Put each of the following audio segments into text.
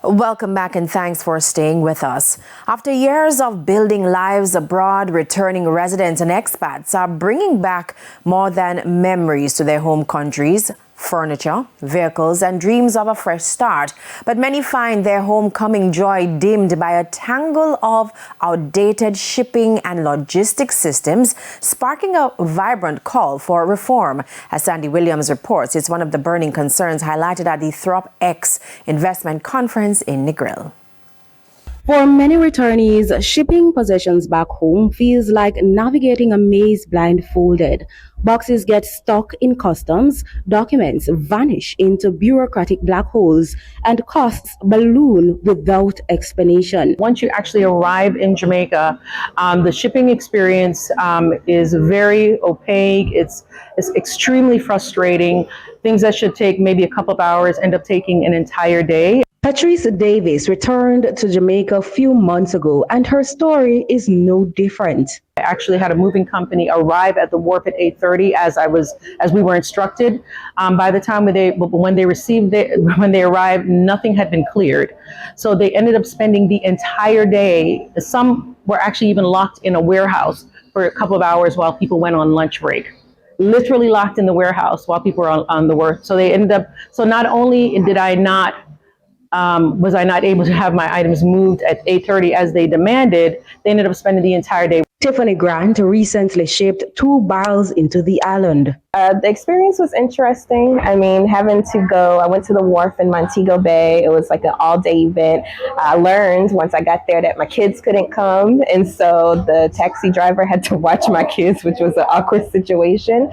Welcome back and thanks for staying with us. After years of building lives abroad, returning residents and expats are bringing back more than memories to their home countries, furniture, vehicles, and dreams of a fresh start. But many find their homecoming joy dimmed by a tangle of outdated shipping and logistics systems, sparking a vibrant call for reform. As Sandy Williams reports, it's one of the burning concerns highlighted at the Throp X Investment Conference in Negril. For many returnees, shipping possessions back home feels like navigating a maze blindfolded. Boxes get stuck in customs, documents vanish into bureaucratic black holes, and costs balloon without explanation. Once you actually arrive in Jamaica, the shipping experience is very opaque. It's extremely frustrating. Things that should take maybe a couple of hours end up taking an entire day. Patrice Davis returned to Jamaica a few months ago, and her story is no different. I actually had a moving company arrive at the wharf at 8:30 as we were instructed. By the time when they arrived, nothing had been cleared. So they ended up spending the entire day. Some were actually even locked in a warehouse for a couple of hours while people went on lunch break. Literally locked in the warehouse while people were on the work. So they ended up. So not only was I not able to have my items moved at 8:30 as they demanded, they ended up spending the entire day. Tiffany Grant recently shipped 2 barrels into the island. The experience was interesting. I mean, I went to the wharf in Montego Bay. It was like an all-day event. I learned once I got there that my kids couldn't come, and so the taxi driver had to watch my kids, which was an awkward situation.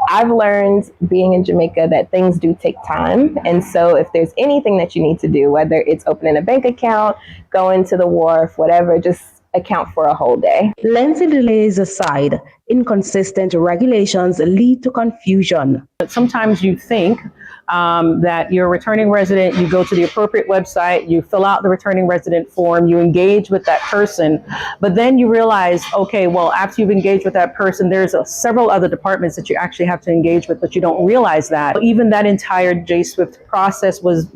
I've learned being in Jamaica that things do take time. And so if there's anything that you need to do, whether it's opening a bank account, going to the wharf, whatever, just account for a whole day. Lengthy delays aside, inconsistent regulations lead to confusion. Sometimes you think that you're a returning resident, you go to the appropriate website, you fill out the returning resident form, you engage with that person, but then you realize, okay, well, after you've engaged with that person, there's several other departments that you actually have to engage with, but you don't realize that. Even that entire J-Swift process was,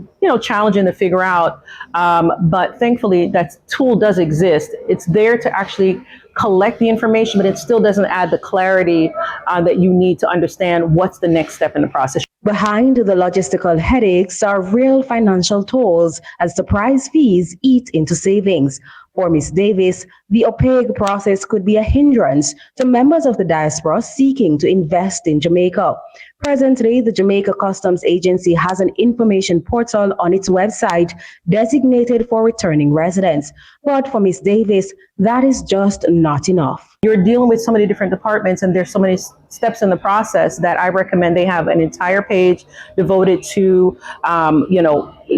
challenging to figure out, but thankfully that tool does exist. It's there to actually collect the information, but it still doesn't add the clarity that you need to understand what's the next step in the process. Behind the logistical headaches are real financial tolls as surprise fees eat into savings. For Ms. Davis, the opaque process could be a hindrance to members of the diaspora seeking to invest in Jamaica. Presently, the Jamaica Customs Agency has an information portal on its website designated for returning residents. But for Ms. Davis, that is just not enough. You're dealing with so many different departments, and there's so many steps in the process that I recommend they have an entire page devoted to,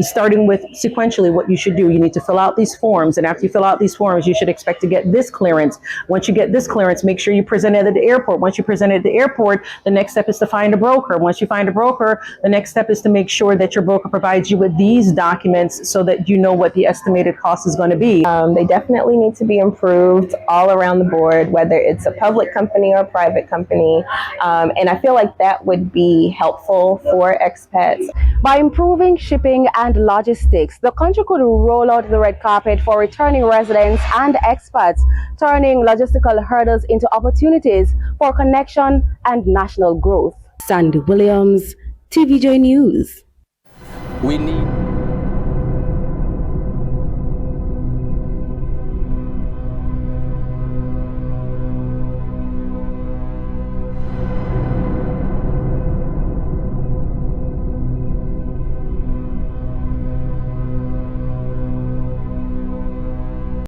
starting with sequentially what you should do. You need to fill out these forms, and after you fill out these forms, you should expect to get this clearance. Once you get this clearance, make sure you present it at the airport. Once you present it at the airport, the next step is to find a broker. Once you find a broker, the next step is to make sure that your broker provides you with these documents so that you know what the estimated cost is going to be. They definitely need to be improved all around the board, whether it's a public company or a private company. And I feel like that would be helpful for expats. By improving shipping and logistics, the country could roll out the red carpet for returning residents and expats, turning logistical hurdles into opportunities for connection and national growth. Sandy Williams, TVJ News. We need